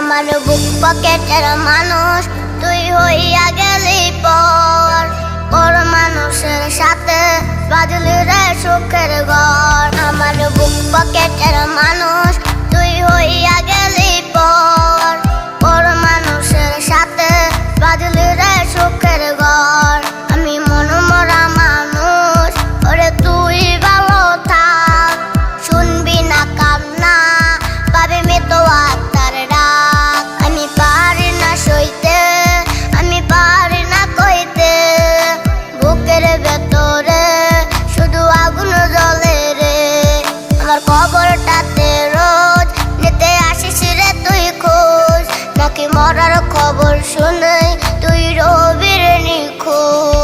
আমার বুক পকেটের মানুষ তুই হইয়া গেলি পর, পর মানুষের সাথে বাজলি রে সুখের ঘর। আমার বুক পকেটের মানুষ তুই হইয়া গেলি পর, পর মানুষের সাথে বাজলি রে সুখের ঘর। আমি মনমরা মানুষ, ওরে তুই ভালো থাক, শুনবি না কান্না পাবি মৃত আত্মার ডাক। আমি পারি না সইতে, আমি পারি না কইতে, বুকের ভেতরে শুধু আগুন জ্বলে রে। আমার খবরটাতে রোজ নিতে আসিস রে তুই খোঁজ, নাকি মরার খবর শুনে তুই রবি রে নিখোঁজ।